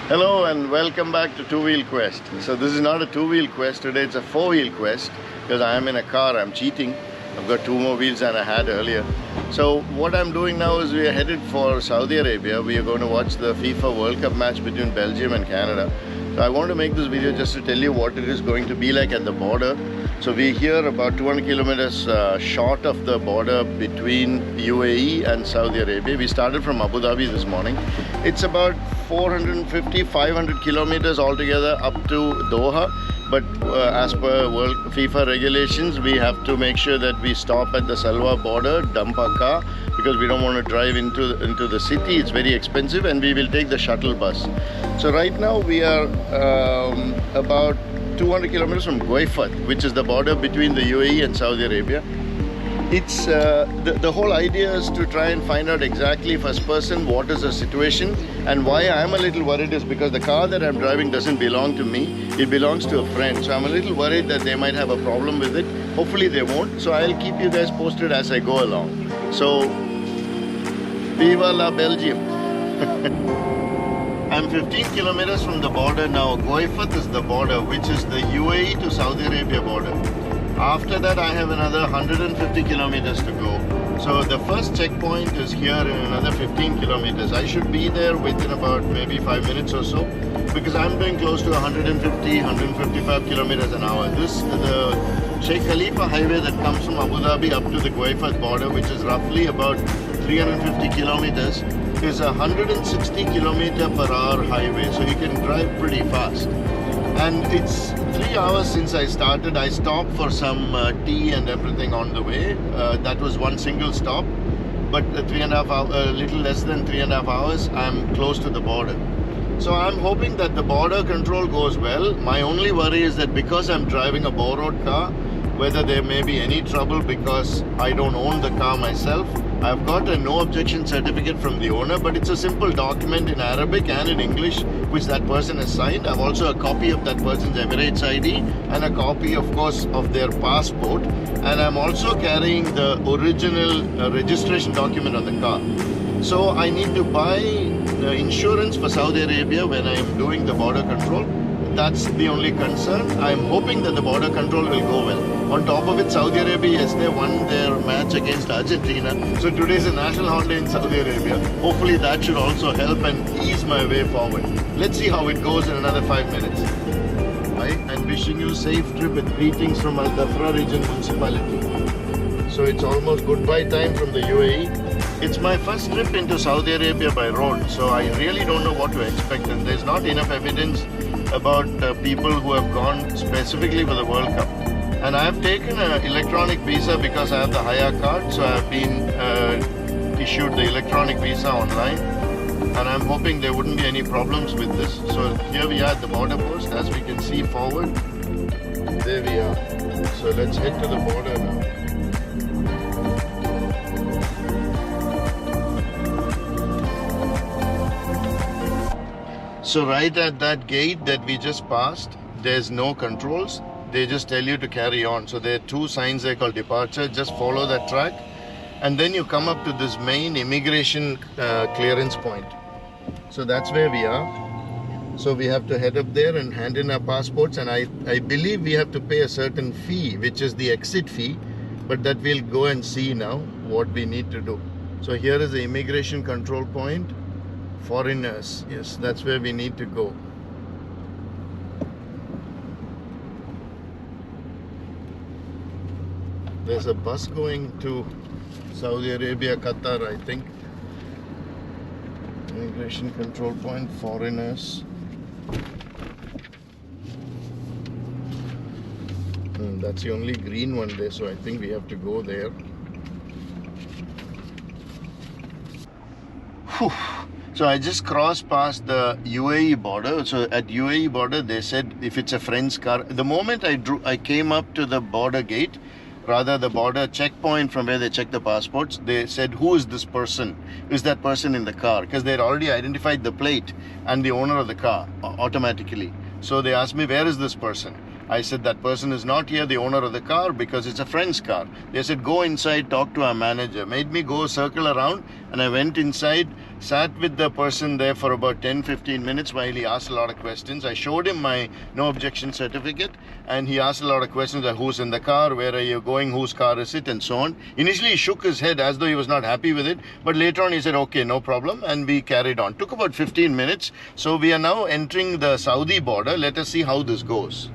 Hello and welcome back to Two Wheel Quest. So this is not a two-wheel quest today, it's a four-wheel quest because I am in a car, I'm cheating. I've got two more wheels than I had earlier. So what I'm doing now is we are headed for Saudi Arabia. We are going to watch the FIFA World Cup match between Belgium and Canada. So I want to make this video just to tell you what it is going to be like at the border. So we're here about 200 kilometers short of the border between UAE and Saudi Arabia. We started from Abu Dhabi this morning. It's about 450, 500 kilometers altogether up to Doha. But as per World FIFA regulations, we have to make sure that we stop at the Salwa border, dump our car, because we don't want to drive into the city. It's very expensive, and we will take the shuttle bus. So right now we are about 200 kilometers from Guaifat, which is the border between the UAE and Saudi Arabia. It's the whole idea is to try and find out exactly first person what is the situation, and why I'm a little worried is because the car that I'm driving doesn't belong to me, it belongs to a friend. So I'm a little worried that they might have a problem with it. Hopefully they won't, so I'll keep you guys posted as I go along. So Viva la Belgium. I'm 15 kilometers from the border now. Guaifat is the border, which is the UAE to Saudi Arabia border. After that, I have another 150 kilometers to go. So the first checkpoint is here in another 15 kilometers. I should be there within about maybe 5 minutes or so, because I'm doing close to 150, 155 kilometers an hour. The Sheikh Khalifa highway that comes from Abu Dhabi up to the Guaifat border, which is roughly about 350 kilometers, is a 160 kilometer per hour highway. So you can drive pretty fast. And it's 3 hours since I started. I stopped for some tea and everything on the way. That was one single stop. But a little less than 3.5 hours, I'm close to the border. So I'm hoping that the border control goes well. My only worry is that because I'm driving a borrowed car, whether there may be any trouble because I don't own the car myself. I've got a no objection certificate from the owner, but it's a simple document in Arabic and in English, which that person has signed. I've also a copy of that person's Emirates ID and a copy, of course, of their passport. And I'm also carrying the original registration document on the car. So I need to buy the insurance for Saudi Arabia when I am doing the border control. That's the only concern. I'm hoping that the border control will go well. On top of it, Saudi Arabia yesterday won their match against Argentina. So today is a national holiday in Saudi Arabia. Hopefully that should also help and ease my way forward. Let's see how it goes in another 5 minutes. Right? And wishing you a safe trip with greetings from Al Dhafra region municipality. So it's almost goodbye time from the UAE. It's my first trip into Saudi Arabia by road, so I really don't know what to expect, and there's not enough evidence about people who have gone specifically for the World Cup. And I have taken an electronic visa because I have the Haya card, so I have been issued the electronic visa online, and I'm hoping there wouldn't be any problems with this. So here we are at the border post, as we can see forward. There we are. So let's head to the border now. So right at that gate that we just passed, there's no controls. They just tell you to carry on. So there are two signs there called departure. Just follow that track. And then you come up to this main immigration clearance point. So that's where we are. So we have to head up there and hand in our passports. And I believe we have to pay a certain fee, which is the exit fee. But that we'll go and see now what we need to do. So here is the immigration control point. Foreigners, yes, that's where we need to go. There's a bus going to Saudi Arabia, Qatar, I think. Immigration control point, foreigners. That's the only green one there, so I think we have to go there. Whew. So I just crossed past the UAE border. So at UAE border, they said if it's a friend's car. The moment I came up to the border gate, rather the border checkpoint from where they check the passports, they said, who is this person? Is that person in the car? Because they had already identified the plate and the owner of the car automatically. So they asked me, where is this person? I said, that person is not here, the owner of the car, because it's a friend's car. They said, go inside, talk to our manager. Made me go circle around, and I went inside. sat with the person there for about 10-15 minutes while he asked a lot of questions. I showed him my no objection certificate, and he asked a lot of questions like who's in the car, where are you going, whose car is it, and so on. Initially he shook his head as though he was not happy with it, but later on he said okay, no problem, and we carried on. Took about 15 minutes. So we are now entering the Saudi border. Let us see how this goes.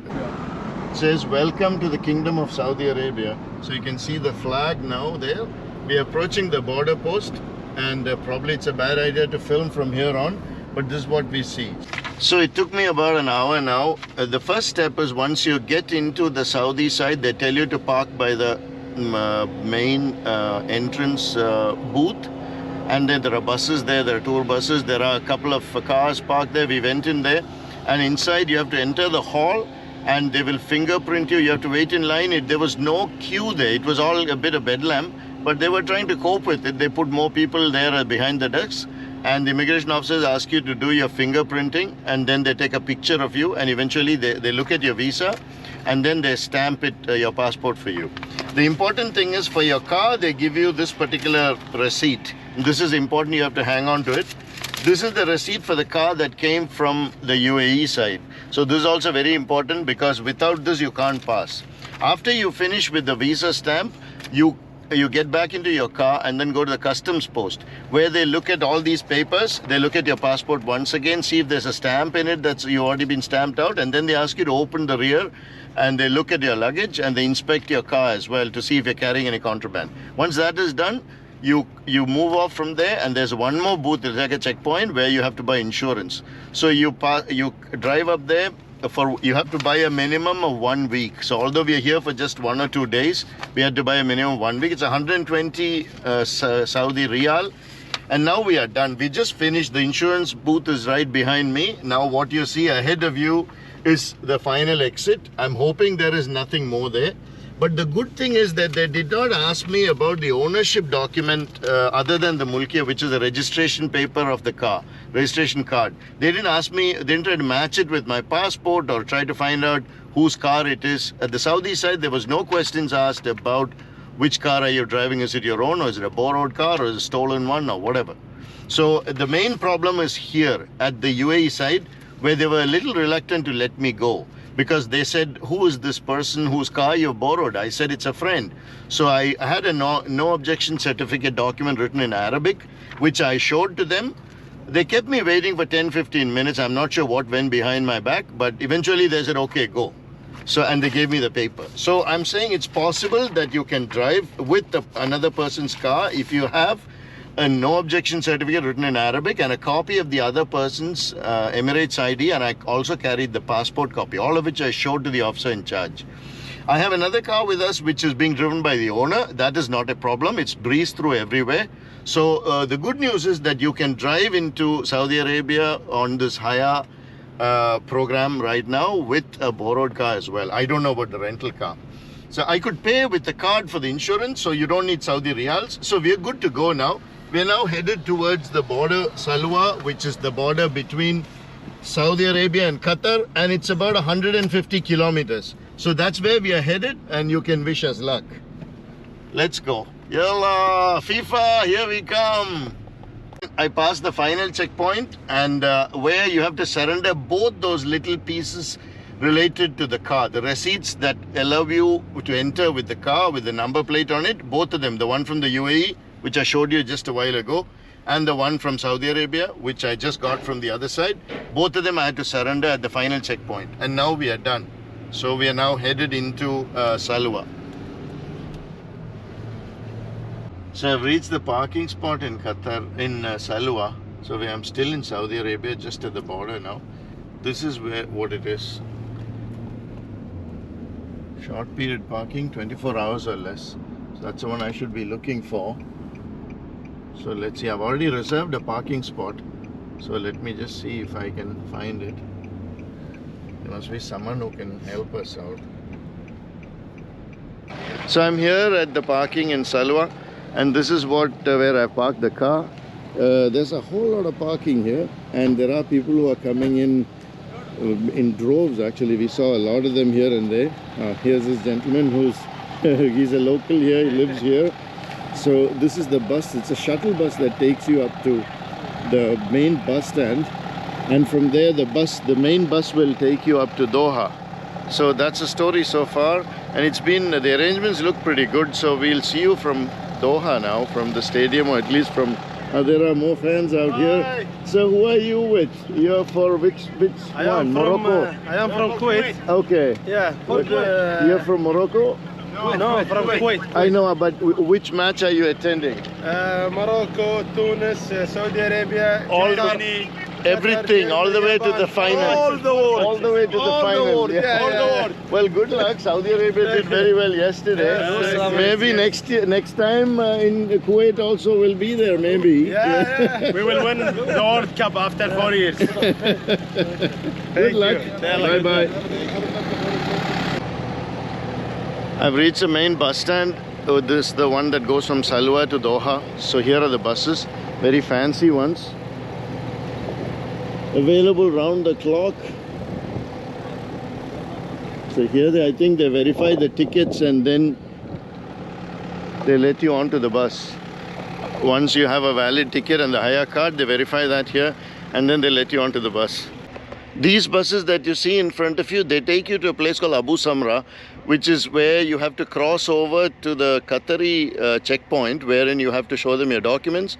It says welcome to the Kingdom of Saudi Arabia. So you can see the flag now there. We are approaching the border post, and probably it's a bad idea to film from here on, but this is what we see. So it took me about an hour now. The first step is once you get into the Saudi side, they tell you to park by the main entrance booth, and then there are buses there, there are tour buses, there are a couple of cars parked there. We went in there, and inside you have to enter the hall, and they will fingerprint you. You have to wait in line. There was no queue there. It was all a bit of bedlam, but they were trying to cope with it. They put more people there behind the desks, and the immigration officers ask you to do your fingerprinting, and then they take a picture of you, and eventually they look at your visa, and then they stamp it, your passport for you. The important thing is for your car, they give you this particular receipt. This is important. You have to hang on to it. This is the receipt for the car that came from the UAE side. So this is also very important, because without this you can't pass. After you finish with the visa stamp, you get back into your car and then go to the customs post, where they look at all these papers. They look at your passport once again, see if there's a stamp in it that's you already been stamped out, and then they ask you to open the rear, and they look at your luggage, and they inspect your car as well to see if you're carrying any contraband. Once that is done, you move off from there, and there's one more booth. It's like a checkpoint where you have to buy insurance. So you drive up there. You have to buy a minimum of 1 week. So although we are here for just 1 or 2 days, we had to buy a minimum of 1 week. It's 120 Saudi Riyal. And now we are done. We just finished. The insurance booth is right behind me. Now what you see ahead of you is the final exit. I'm hoping there is nothing more there. But the good thing is that they did not ask me about the ownership document other than the Mulkiya, which is the registration paper of the car, registration card. They didn't ask me, they didn't try to match it with my passport or try to find out whose car it is. At the Saudi side, there was no questions asked about which car are you driving. Is it your own, or is it a borrowed car, or is it a stolen one, or whatever. So the main problem is here at the UAE side, where they were a little reluctant to let me go. Because they said, who is this person whose car you borrowed? I said, it's a friend. So I had a no objection certificate document written in Arabic, which I showed to them. They kept me waiting for 10-15 minutes. I'm not sure what went behind my back, but eventually they said, okay, go. So, and they gave me the paper. So I'm saying it's possible that you can drive with another person's car if you have a no objection certificate written in Arabic and a copy of the other person's Emirates ID, and I also carried the passport copy, all of which I showed to the officer in charge. I have another car with us which is being driven by the owner. That is not a problem. It's breezed through everywhere. So the good news is that you can drive into Saudi Arabia on this Haya program right now with a borrowed car as well. I don't know about the rental car. So I could pay with the card for the insurance, so you don't need Saudi Riyals. So we're good to go now. We're now headed towards the border, Salwa, which is the border between Saudi Arabia and Qatar, and it's about 150 kilometers. So that's where we are headed, and you can wish us luck. Let's go. Yalla, FIFA, here we come. I passed the final checkpoint, and where you have to surrender both those little pieces related to the car, the receipts that allow you to enter with the car with the number plate on it, both of them, the one from the UAE, which I showed you just a while ago, and the one from Saudi Arabia, which I just got from the other side. Both of them I had to surrender at the final checkpoint, and now we are done. So we are now headed into Salwa. So I've reached the parking spot in Qatar, in Salwa. So I'm still in Saudi Arabia, just at the border now. This is what it is. Short period parking, 24 hours or less. So that's the one I should be looking for. So let's see, I've already reserved a parking spot. So let me just see if I can find it. There must be someone who can help us out. So I'm here at the parking in Salwa, and this is where I parked the car. There's a whole lot of parking here, and there are people who are coming in droves. Actually, we saw a lot of them here and there. Here's this gentleman who's he's a local here, he lives here. So this is the bus. It's a shuttle bus that takes you up to the main bus stand, and from there the main bus will take you up to Doha. So that's the story so far, and the arrangements look pretty good. So we'll see you from Doha now, from the stadium, or at least from there are more fans out here. So who are you with? You're for which one? Morocco? I am from Kuwait. Okay. Yeah. You're from Morocco? No, from Kuwait. I know, but which match are you attending? Morocco, Tunis, Saudi Arabia, Germany. Everything, all the way to the final. All the world. All the way to the final. Yeah. All the world. Well, good luck. Saudi Arabia did very well yesterday. Maybe next time in Kuwait also will be there, maybe. Yeah. We will win the World Cup after 4 years. Good luck. Bye-bye. I've reached the main bus stand. Oh, this is the one that goes from Salwa to Doha. So here are the buses, very fancy ones. Available round the clock. So here I think they verify the tickets and then they let you onto the bus. Once you have a valid ticket and the hire card, they verify that here and then they let you onto the bus. These buses that you see in front of you, they take you to a place called Abu Samra, which is where you have to cross over to the Qatari checkpoint, wherein you have to show them your documents,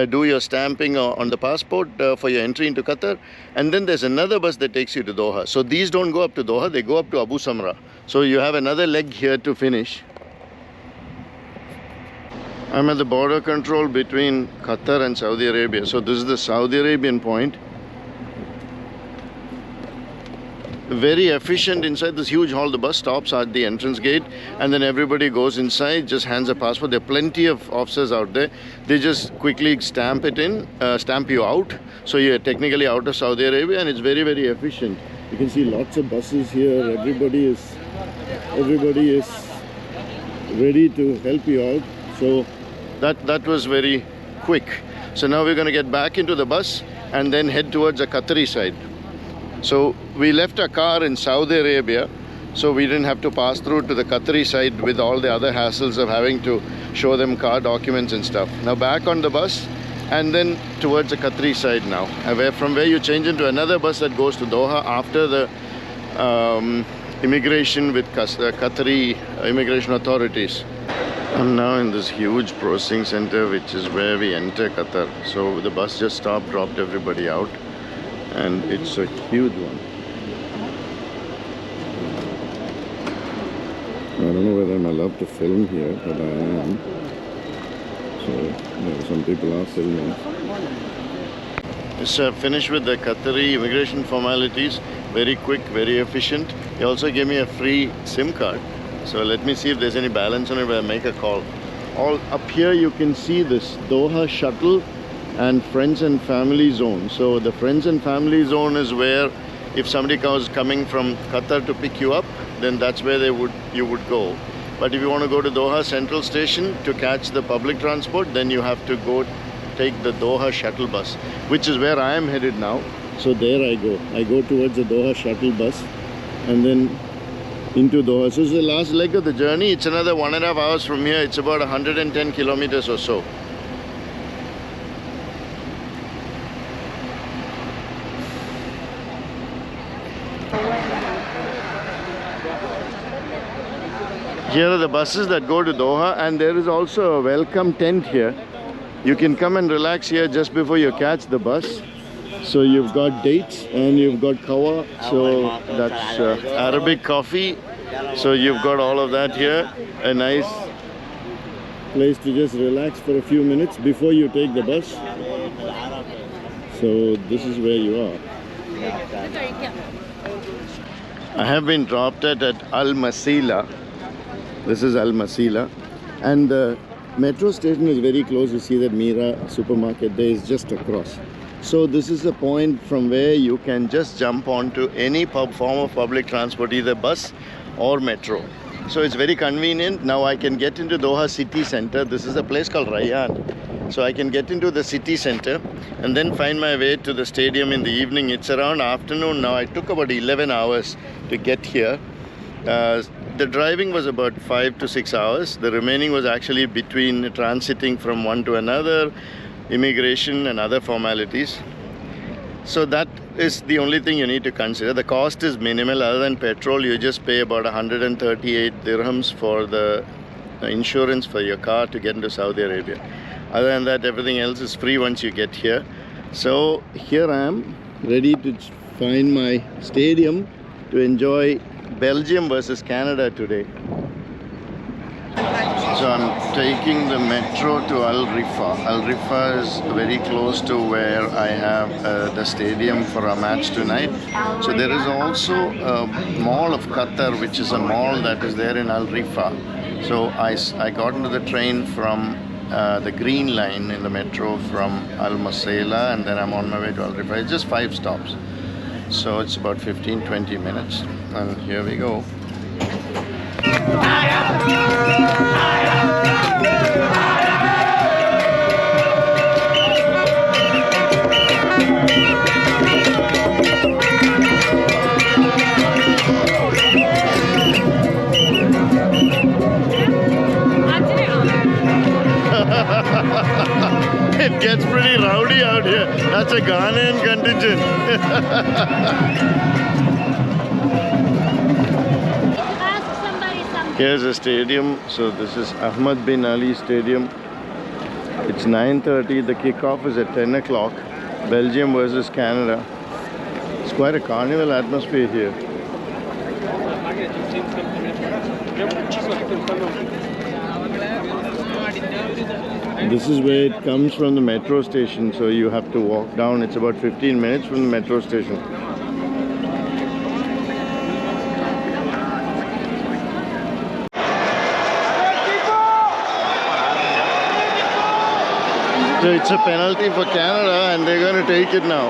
do your stamping on the passport for your entry into Qatar, and then there's another bus that takes you to Doha. So these don't go up to Doha, they go up to Abu Samra. So you have another leg here to finish. I'm at the border control between Qatar and Saudi Arabia. So this is the Saudi Arabian point. Very efficient inside this huge hall. The bus stops at the entrance gate and then everybody goes inside, just hands a passport. There are plenty of officers out there. They just quickly stamp you out. So you're technically out of Saudi Arabia, and it's very, very efficient. You can see lots of buses here. Everybody is ready to help you out. So that was very quick. So now we're going to get back into the bus and then head towards the Qatari side. So we left our car in Saudi Arabia, so we didn't have to pass through to the Qatari side with all the other hassles of having to show them car documents and stuff. Now back on the bus and then towards the Qatari side now, from where you change into another bus that goes to Doha after the immigration with Qatari immigration authorities. I'm now in this huge processing center, which is where we enter Qatar. So the bus just stopped, dropped everybody out. And it's a huge one. I don't know whether I'm allowed to film here, but I am. So some people are filming. It's finished with the Qatari immigration formalities. Very quick, very efficient. They also gave me a free SIM card. So let me see if there's any balance on it where I make a call. All up here you can see this Doha shuttle and friends and family zone. So the friends and family zone is where if somebody was coming from Qatar to pick you up, then that's where you would go. But if you want to go to Doha Central Station to catch the public transport, then you have to go take the Doha shuttle bus, which is where I am headed now. So there I go. I go towards the Doha shuttle bus and then into Doha. So it's the last leg of the journey. It's another 1.5 hours from here. It's about 110 kilometers or so. Here are the buses that go to Doha, and there is also a welcome tent here. You can come and relax here just before you catch the bus. So you've got dates and you've got kawa, so that's Arabic coffee. So you've got all of that here. A nice place to just relax for a few minutes before you take the bus. So this is where you are. I have been dropped at Al Masila. This is Al Masila, and the metro station is very close. You see that Mira supermarket there is just across. So this is a point from where you can just jump onto any form of public transport, either bus or metro. So it's very convenient. Now I can get into Doha city center. This is a place called Rayyan. So I can get into the city center and then find my way to the stadium in the evening. It's around afternoon now. I took about 11 hours to get here. the driving was about 5 to 6 hours. The remaining was actually between transiting from one to another, immigration and other formalities. So that is the only thing you need to consider. The cost is minimal. Other than petrol, you just pay about 138 dirhams for the insurance for your car to get into Saudi Arabia. Other than that, everything else is free once you get here. So here I am, ready to find my stadium to enjoy Belgium versus Canada today. So I'm taking the metro to Al Rifa. Al Rifa is very close to where I have the stadium for a match tonight. So there is also a mall of Qatar, which is a mall that is there in Al Rifa. So I got into the train from the green line in the metro from Al Masela, and then I'm on my way to Al Rifa. It's just 5 stops. So it's about 15-20 minutes. And here we go. It gets pretty rowdy out here. That's a Ghanaian contingent. Here's a stadium. So this is Ahmad bin Ali Stadium. It's 9:30. The kickoff is at 10 o'clock. Belgium versus Canada. It's quite a carnival atmosphere here. This is where it comes from the metro station, so you have to walk down. It's about 15 minutes from the metro station. So it's a penalty for Canada and they're going to take it now.